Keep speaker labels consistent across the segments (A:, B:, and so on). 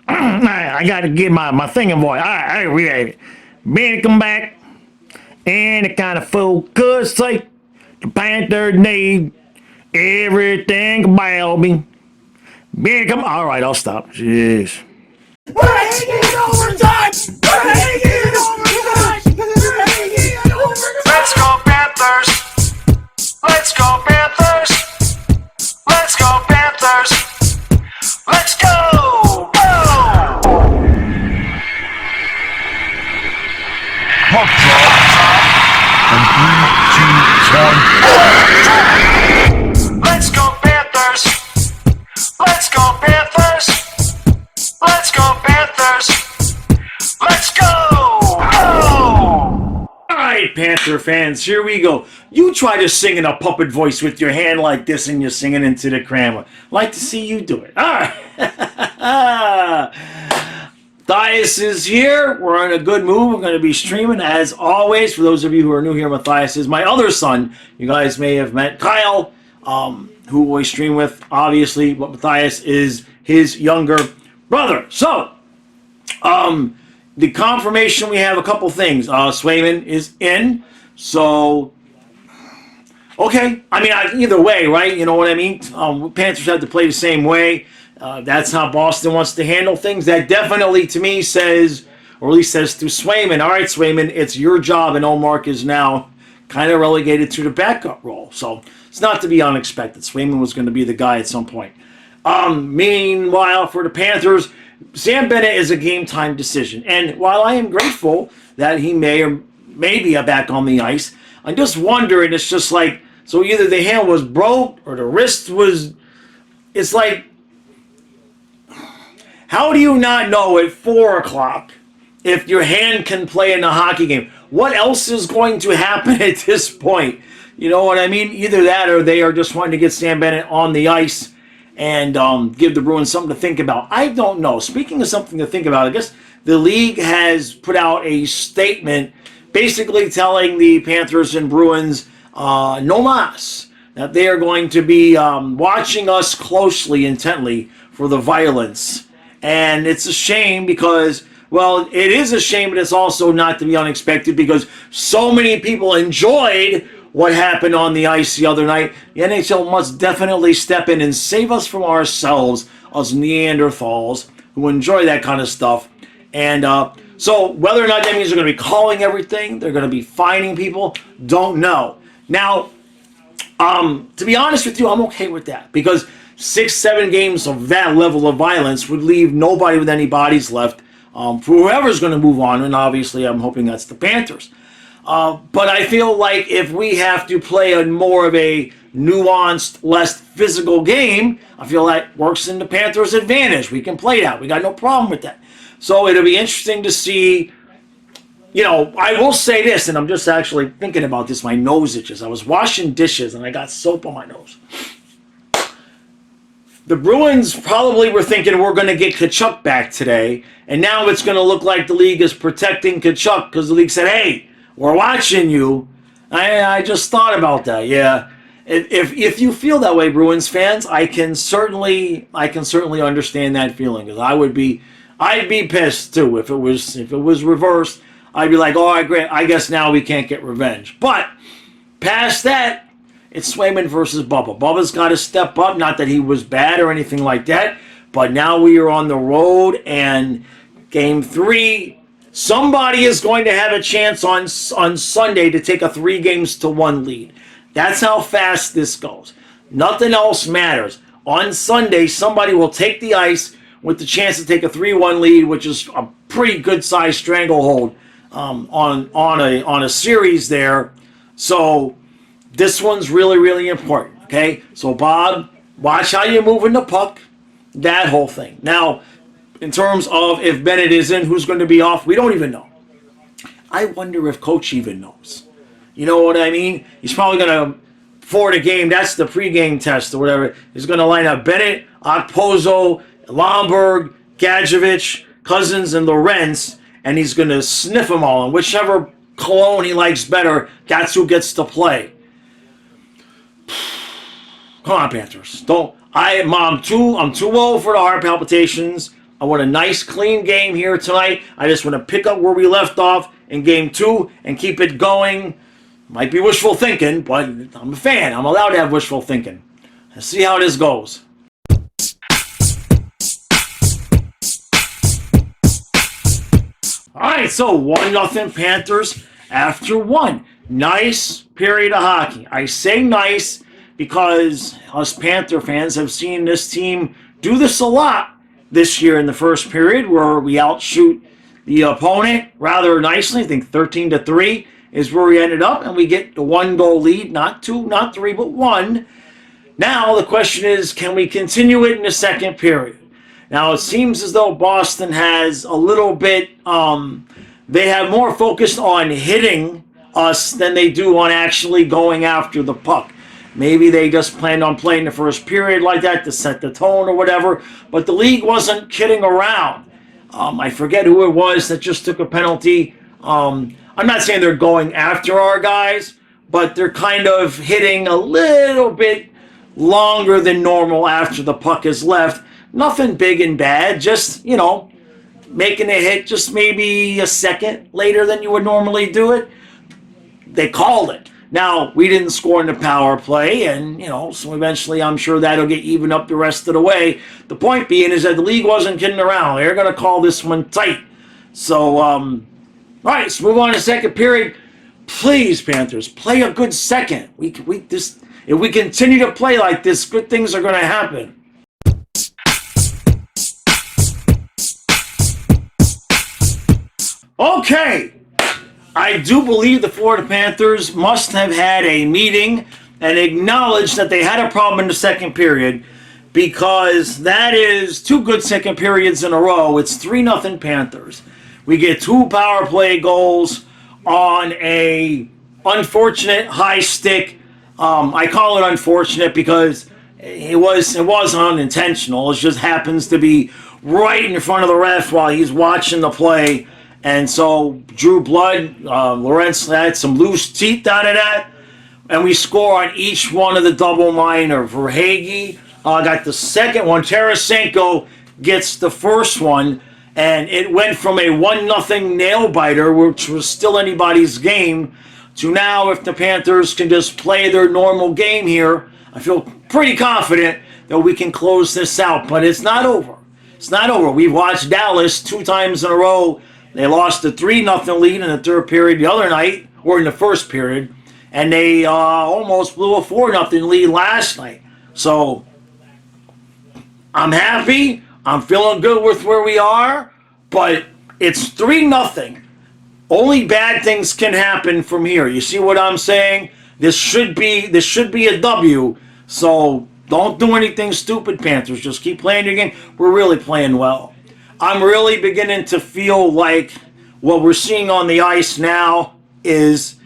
A: I got to get my thinking voice. All right, we ready. Benny come back, and it kind of focus. Like the Panther need everything about me. Benny come. All right, I'll stop. Jeez.
B: We're hanging overtime! We're hanging overtime! We're hanging overtime!
C: Let's go Panthers! Let's go Panthers! Let's go Panthers! Let's go! Go!
D: Puck drop. And 3, 2, 1.
C: Let's go Panthers! Let's go Panthers! Let's go Panthers! Let's go! Go!
A: All right, Panther fans, here we go. You try to sing in a puppet voice with your hand like this and you're singing into the camera. Like to see you do it. All right. Matthias is here. We're in a good mood. We're going to be streaming as always. For those of you who are new here, Matthias is my other son. You guys may have met Kyle, who we stream with, obviously, but Matthias is his younger brother. So, the confirmation, we have a couple things. Swayman is in, so okay. I mean, either way, right? You know what I mean? Panthers have to play the same way. That's how Boston wants to handle things. That definitely, to me, says, or at least says to Swayman, all right, Swayman, it's your job, and Olmark is now kind of relegated to the backup role. So it's not to be unexpected. Swayman was going to be the guy at some point. Meanwhile, for the Panthers, Sam Bennett is a game-time decision. And while I am grateful that he may or may be back on the ice, I'm just wondering, it's just like, so either the hand was broke or the wrist was, it's like, how do you not know at 4 o'clock if your hand can play in a hockey game? What else is going to happen at this point? You know what I mean? Either that or they are just wanting to get Sam Bennett on the ice and give the Bruins something to think about. I don't know. Speaking of something to think about, I guess the league has put out a statement basically telling the Panthers and Bruins no mas, that they are going to be watching us closely, intently for the violence. And it's a shame because, well, it is a shame, but it's also not to be unexpected because so many people enjoyed what happened on the ice the other night. The NHL must definitely step in and save us from ourselves, us Neanderthals who enjoy that kind of stuff. And so whether or not that means they're going to be calling everything, they're going to be fining people, don't know. Now, to be honest with you, I'm okay with that because 6-7 games of that level of violence would leave nobody with any bodies left for whoever's going to move on, and obviously I'm hoping that's the Panthers. But I feel like if we have to play a more of a nuanced, less physical game, I feel that works in the Panthers' advantage. We can play that. We got no problem with that. So it'll be interesting to see. You know, I will say this, and I'm just actually thinking about this. My nose itches. I was washing dishes, and I got soap on my nose. The Bruins probably were thinking we're going to get Tkachuk back today, and now it's going to look like the league is protecting Tkachuk because the league said, hey, we're watching you. I just thought about that. Yeah, if you feel that way, Bruins fans, I can certainly understand that feeling. Because I'd be pissed too if it was reversed. I'd be like, oh, I guess now we can't get revenge. But past that, it's Swayman versus Bubba. Bubba's got to step up. Not that he was bad or anything like that, but now we are on the road and Game 3. Somebody is going to have a chance on Sunday to take a 3-1 lead. That's how fast this goes. Nothing else matters. On Sunday, somebody will take the ice with the chance to take a 3-1 lead, which is a pretty good-sized stranglehold on a series there. So this one's really, really important. Okay, so Bob, watch how you're moving the puck. That whole thing. Now, in terms of if Bennett is in, who's going to be off, we don't even know. I wonder if Coach even knows. You know what I mean? He's probably going to, for the game, that's the pregame test or whatever, he's going to line up Bennett, Okposo, Lomberg, Gadjevich, Cousins, and Lorenz, and he's going to sniff them all. And whichever cologne he likes better, that's who gets to play. Come on, Panthers. I'm too old for the heart palpitations. I want a nice, clean game here tonight. I just want to pick up where we left off in game 2 and keep it going. Might be wishful thinking, but I'm a fan. I'm allowed to have wishful thinking. Let's see how this goes. All right, so 1-0 Panthers after 1. Nice period of hockey. I say nice because us Panther fans have seen this team do this a lot this year in the first period, where we outshoot the opponent rather nicely. I think 13-3 is where we ended up, and we get a 1-goal lead, not 2, not 3, but 1. Now the question is, can we continue it in the second period? Now it seems as though Boston has a little bit, they have more focused on hitting us than they do on actually going after the puck. Maybe they just planned on playing the first period like that to set the tone or whatever, but the league wasn't kidding around. I forget who it was that just took a penalty. I'm not saying they're going after our guys, but they're kind of hitting a little bit longer than normal after the puck is left. Nothing big and bad, just, making a hit just maybe a second later than you would normally do it. They called it. Now, we didn't score in the power play, and, so eventually I'm sure that'll get even up the rest of the way. The point being is that the league wasn't kidding around. They're going to call this one tight. So, all right, let's move on to second period. Please, Panthers, play a good second. If we continue to play like this, good things are going to happen. Okay, I do believe the Florida Panthers must have had a meeting and acknowledged that they had a problem in the second period, because that is 2 good second periods in a row. It's 3-0 Panthers. We get 2 power play goals on a unfortunate high stick. I call it unfortunate because it wasn't unintentional. It just happens to be right in front of the ref while he's watching the play. And so drew blood. Lawrence had some loose teeth out of that. And we score on each one of the double minor. Verhaeghe got the second one. Tarasenko gets the first one. And it went from a 1-0 nail-biter, which was still anybody's game, to now, if the Panthers can just play their normal game here, I feel pretty confident that we can close this out. But it's not over. It's not over. We've watched Dallas 2 times in a row. They lost a 3-0 lead in the third period the other night, or in the first period, and they almost blew a 4-0 lead last night. So I'm happy. I'm feeling good with where we are, but it's 3-0. Only bad things can happen from here. You see what I'm saying? This should be a W. So don't do anything stupid, Panthers. Just keep playing your game. We're really playing well. I'm really beginning to feel like what we're seeing on the ice now is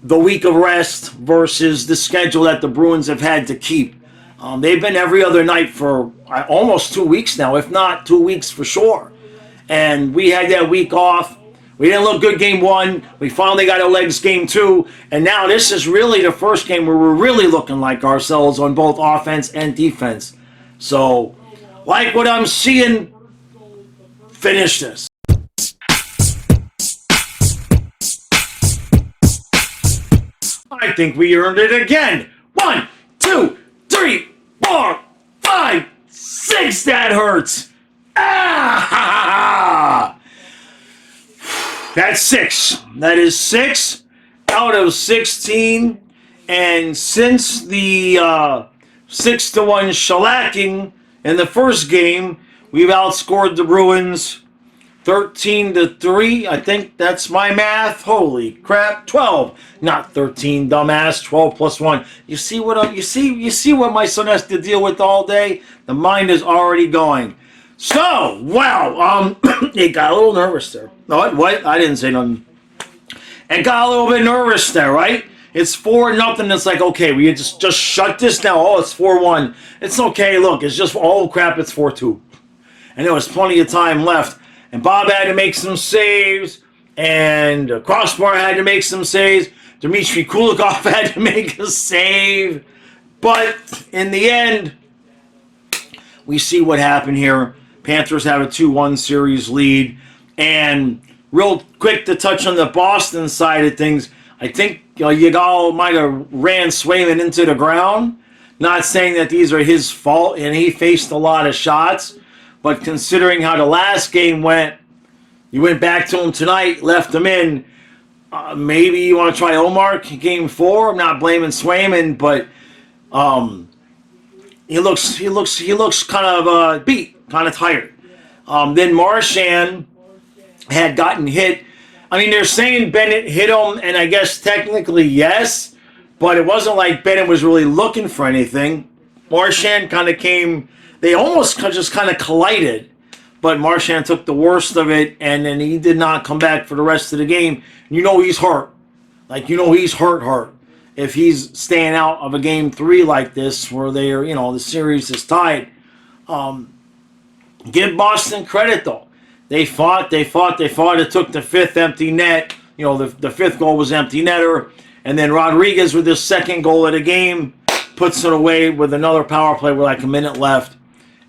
A: the week of rest versus the schedule that the Bruins have had to keep. They've been every other night for almost 2 weeks now, if not 2 weeks for sure. And we had that week off. We didn't look good game 1. We finally got our legs game 2. And now this is really the first game where we're really looking like ourselves on both offense and defense. So, like what I'm seeing, finish this. I think we earned it again. 1, 2, 3, 4, 5, 6. That hurts. Ah! That's 6. That is 6 out of 16. And since the 6-1 shellacking in the first game, we've outscored the Bruins 13-3. I think that's my math. Holy crap! 12, not 13, dumbass. 12 plus 1. You see what you see what my son has to deal with all day. The mind is already going. So, wow. It got a little nervous there. What? I didn't say nothing. It got a little bit nervous there, right? It's 4-0. It's like, okay, we just shut this now. Oh, it's 4-1. It's okay. Look, it's just, oh crap, it's 4-2. And there was plenty of time left. And Bob had to make some saves. And Crossbar had to make some saves. Dmitry Kulikov had to make a save. But in the end, we see what happened here. Panthers have a 2-1 series lead. And real quick to touch on the Boston side of things, I think Yagal might have ran Swayman into the ground. Not saying that these are his fault, and he faced a lot of shots. But considering how the last game went, you went back to him tonight, left him in. Maybe you want to try Omar game 4. I'm not blaming Swayman, but he looks kind of beat, kind of tired. Then Marchand had gotten hit. I mean, they're saying Bennett hit him, and I guess technically yes, but it wasn't like Bennett was really looking for anything. Marchand kind of came. They almost just kind of collided. But Marchand took the worst of it, and then he did not come back for the rest of the game. You know he's hurt. Like, you know he's hurt. If he's staying out of a game 3 like this, where they are, the series is tied. Give Boston credit, though. They fought. It took the 5th empty net. The 5th goal was empty netter. And then Rodriguez, with his 2nd goal of the game, puts it away with another power play with like a minute left.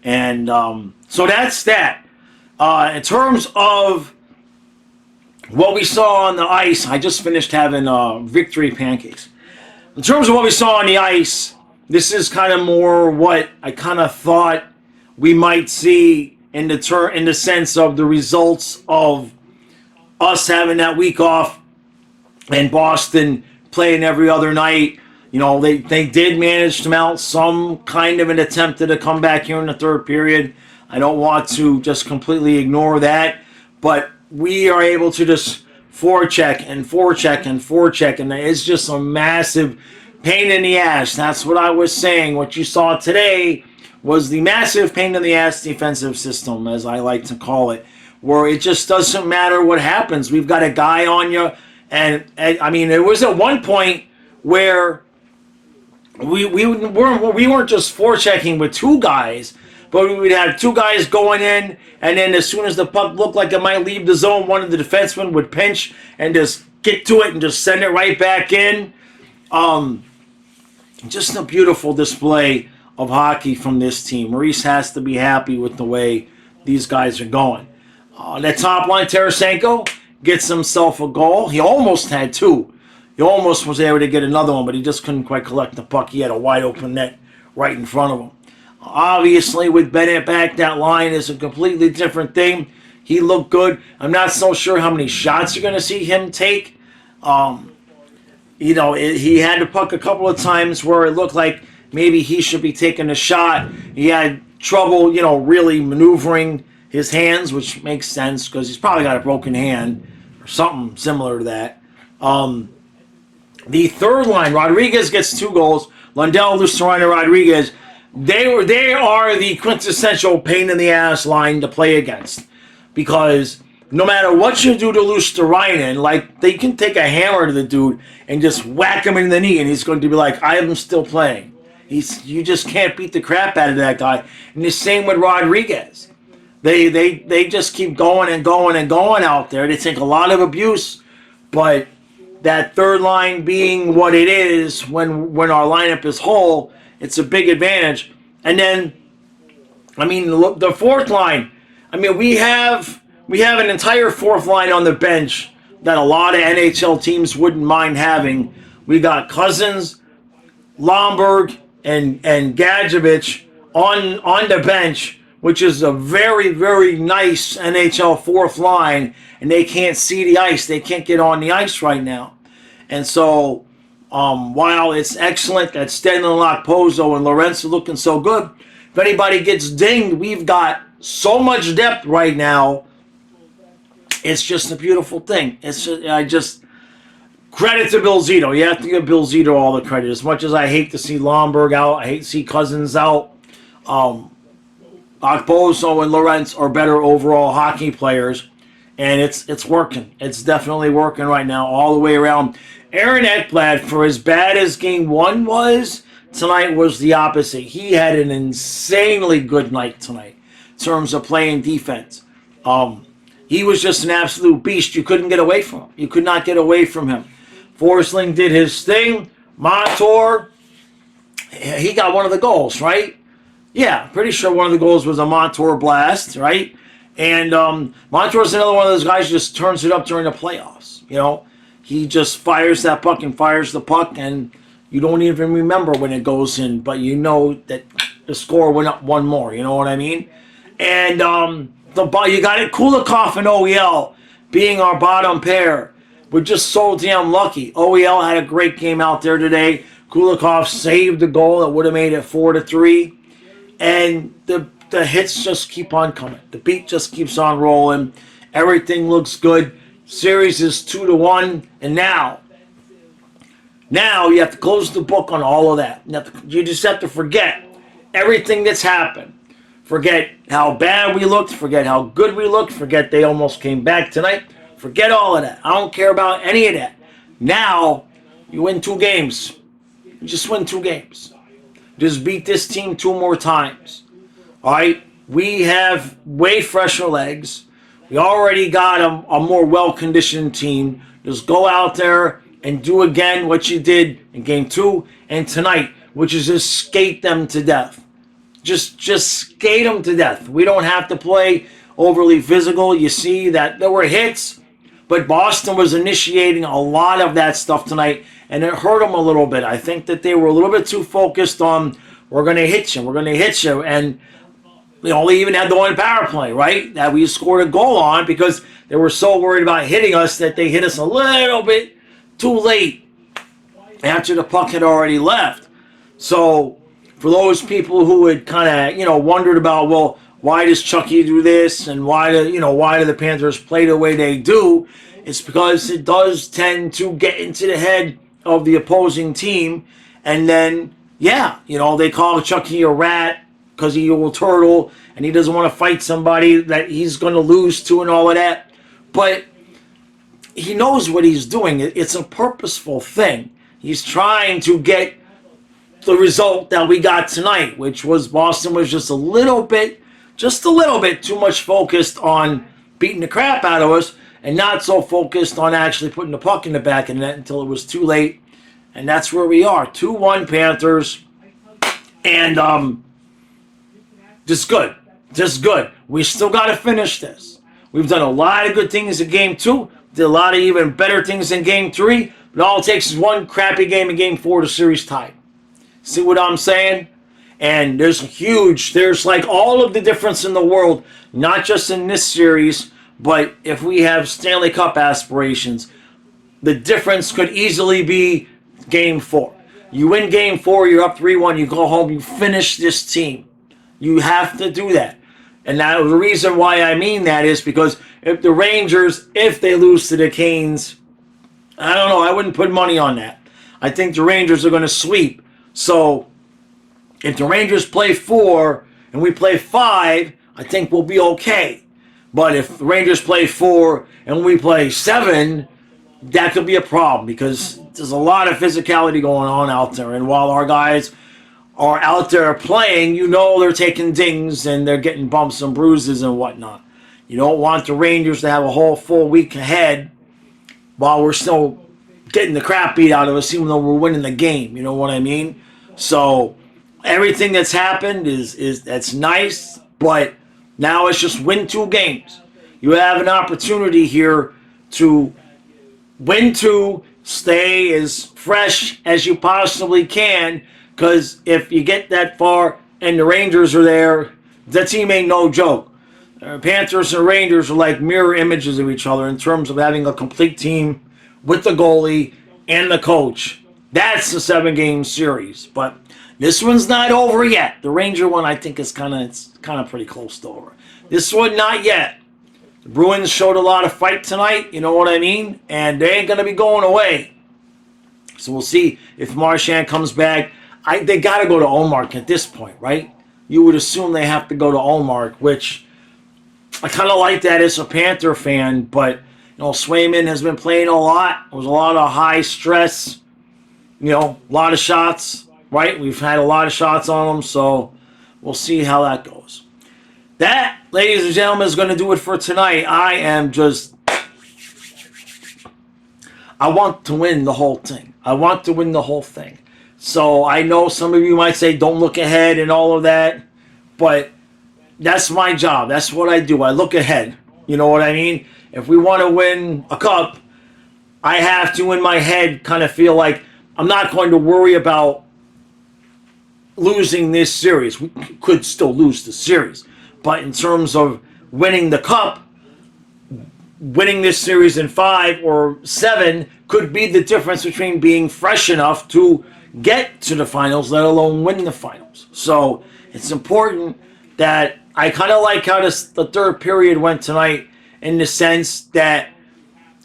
A: And so that's that. In terms of what we saw on the ice, I just finished having victory pancakes. In terms of what we saw on the ice, this is kind of more what I kind of thought we might see in the sense of the results of us having that week off and Boston playing every other night. They did manage to mount some kind of an attempt to come back here in the 3rd period. I don't want to just completely ignore that, but we are able to just forecheck, and it's just a massive pain in the ass. That's what I was saying. What you saw today was the massive pain in the ass defensive system, as I like to call it, where it just doesn't matter what happens. We've got a guy on you, and I mean, it was at one point where we weren't just forechecking with 2 guys. But we would have 2 guys going in, and then as soon as the puck looked like it might leave the zone, one of the defensemen would pinch and just get to it and just send it right back in. Just a beautiful display of hockey from this team. Maurice has to be happy with the way these guys are going. That top line, Tarasenko gets himself a goal. He almost had 2. He almost was able to get another one, but he just couldn't quite collect the puck. He had a wide open net right in front of him. Obviously, with Bennett back, that line is a completely different thing. He looked good. I'm not so sure how many shots you're going to see him take. He had the puck a couple of times where it looked like maybe he should be taking a shot. He had trouble, really maneuvering his hands, which makes sense because he's probably got a broken hand or something similar to that. The 3rd line, Rodriguez gets 2 goals. Lundell, Luciano, Rodriguez. They are the quintessential pain in the ass line to play against, because no matter what you do to Luciano, like, they can take a hammer to the dude and just whack him in the knee, and he's going to be like, I am still playing. You just can't beat the crap out of that guy. And the same with Rodriguez. They just keep going and going and going out there. They take a lot of abuse, but that 3rd line being what it is when our lineup is whole, it's a big advantage. And then, I mean, the 4th line. I mean, we have an entire 4th line on the bench that a lot of NHL teams wouldn't mind having. We got Cousins, Lomberg, and Gadjevich on the bench, which is a very, very nice NHL 4th line, and they can't see the ice. They can't get on the ice right now. And so, while it's excellent that Stenley, Pozo, and Lorenzo looking so good, if anybody gets dinged, we've got so much depth right now. It's just a beautiful thing. Credit to Bill Zito. You have to give Bill Zito all the credit. As much as I hate to see Lomberg out, I hate to see Cousins out, Pozo and Lorenzo are better overall hockey players, and it's working. It's definitely working right now all the way around. Aaron Ekblad, for as bad as Game 1 was, tonight was the opposite. He had an insanely good night tonight in terms of playing defense. He was just an absolute beast. You couldn't get away from him. You could not get away from him. Forsling did his thing. Montour, he got one of the goals, right? Yeah, pretty sure one of the goals was a Montour blast, right? And Montour's another one of those guys who just turns it up during the playoffs. He just fires that puck and fires the puck, and you don't even remember when it goes in, but you know that the score went up one more. You know what I mean? And you got it, Kulikov and OEL being our bottom pair. We're just so damn lucky. OEL had a great game out there today. Kulikov saved the goal that would have made it 4-3. And the hits just keep on coming. The beat just keeps on rolling. Everything looks good. Series is 2-1. And now you have to close the book on all of that. You just have to forget everything that's happened. Forget how bad we looked. Forget how good we looked. Forget they almost came back tonight. Forget all of that. I don't care about any of that. Now, you win 2 games. You just win 2 games. Just beat this team 2 more times. All right? We have way fresher legs. We already got a more well-conditioned team. Just go out there and do again what you did in Game 2 and tonight, which is just skate them to death. Just skate them to death. We don't have to play overly physical. You see that there were hits, but Boston was initiating a lot of that stuff tonight, and it hurt them a little bit. I think that they were a little bit too focused on, we're going to hit you, and they even had the one power play, right, that we scored a goal on because they were so worried about hitting us that they hit us a little bit too late after the puck had already left. So for those people who had kind of, wondered about, well, why does Chucky do this and why do the Panthers play the way they do? It's because it does tend to get into the head of the opposing team, and then, they call Chucky a rat because he will turtle and he doesn't want to fight somebody that he's going to lose to and all of that. But he knows what he's doing. It's a purposeful thing. He's trying to get the result that we got tonight, which was Boston was just a little bit too much focused on beating the crap out of us and not so focused on actually putting the puck in the back of the net until it was too late. And that's where we are. 2-1 Panthers. And just good. We still got to finish this. We've done a lot of good things in Game 2. Did a lot of even better things in Game 3. But all it takes is one crappy game in Game 4 to series tied. See what I'm saying? And there's like all of the difference in the world, not just in this series, but if we have Stanley Cup aspirations, the difference could easily be Game 4. You win Game 4, you're up 3-1, you go home, you finish this team. You have to do that. And the reason why I mean that is because if the Rangers, if they lose to the Canes, I don't know, I wouldn't put money on that. I think the Rangers are going to sweep. So if the Rangers play 4 and we play 5, I think we'll be okay. But if the Rangers play 4 and we play 7, that could be a problem because there's a lot of physicality going on out there. And while our guys are out there playing, they're taking dings and they're getting bumps and bruises and whatnot. You don't want the Rangers to have a whole full week ahead while we're still getting the crap beat out of us, even though we're winning the game. You know what I mean? So everything that's happened that's nice, but now it's just win 2 games. You have an opportunity here to win 2, stay as fresh as you possibly can, because if you get that far and the Rangers are there, that team ain't no joke. Panthers and Rangers are like mirror images of each other in terms of having a complete team with the goalie and the coach. That's the 7-game series. But this one's not over yet. The Ranger one, I think, is kind of pretty close to over. This one, not yet. The Bruins showed a lot of fight tonight, you know what I mean? And they ain't going to be going away. So we'll see if Marchand comes back. They got to go to Ullmark at this point, right? You would assume they have to go to Ullmark, which I kind of like that as a Panther fan, but Swayman has been playing a lot. There was a lot of high stress, a lot of shots, right? We've had a lot of shots on them, so we'll see how that goes. That, ladies and gentlemen, is going to do it for tonight. I want to win the whole thing. So I know some of you might say, don't look ahead and all of that. but that's my job. That's what I do. I look ahead. You know what I mean? If we want to win a cup, I have to, in my head, kind of feel like I'm not going to worry about losing this series. We could still lose the series. But in terms of winning the cup, winning this series in 5 or 7 could be the difference between being fresh enough to get to the finals, let alone win the finals. So it's important that I kind of like how the third period went tonight, in the sense that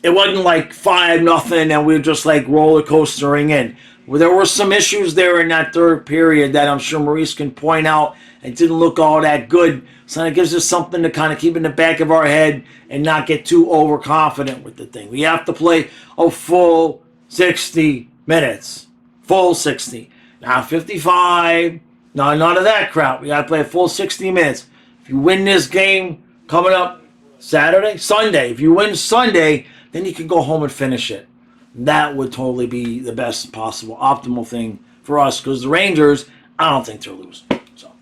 A: it wasn't like 5-0 and we were just like roller coastering in. Well, there were some issues there in that third period that I'm sure Maurice can point out. It didn't look all that good. So it gives us something to kind of keep in the back of our head and not get too overconfident with the thing. We have to play a full 60 minutes. Full 60. Not 55. No, none of that crap. We got to play a full 60 minutes. If you win this game coming up Sunday. If you win Sunday, then you can go home and finish it. That would totally be the best possible, optimal thing for us, because the Rangers, I don't think they're losing. So,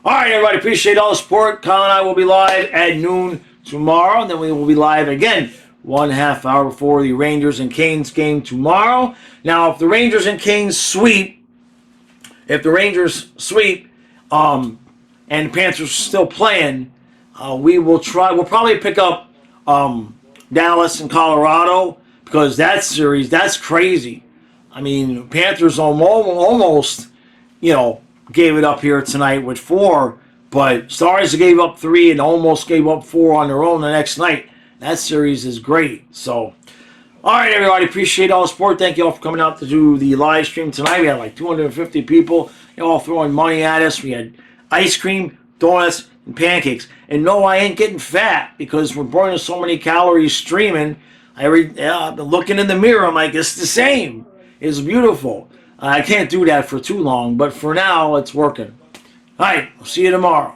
A: all right, everybody, appreciate all the support. Kyle and I will be live at noon tomorrow, and then we will be live again 1/2 hour before the Rangers and Canes game tomorrow. Now, if the Rangers and Canes sweep, and the Panthers are still playing, we'll probably pick up Dallas and Colorado, because that series, that's crazy. I mean, Panthers almost, gave it up here tonight with 4, but Stars gave up 3 and almost gave up 4 on their own the next night. That series is great. So, all right, everybody, appreciate all the support. Thank you all for coming out to do the live stream tonight. We had like 250 people, all throwing money at us. We had ice cream, donuts, and pancakes. And no, I ain't getting fat because we're burning so many calories streaming. I've been looking in the mirror. I'm like, it's the same. It's beautiful. I can't do that for too long, but for now, it's working. All right, we'll see you tomorrow.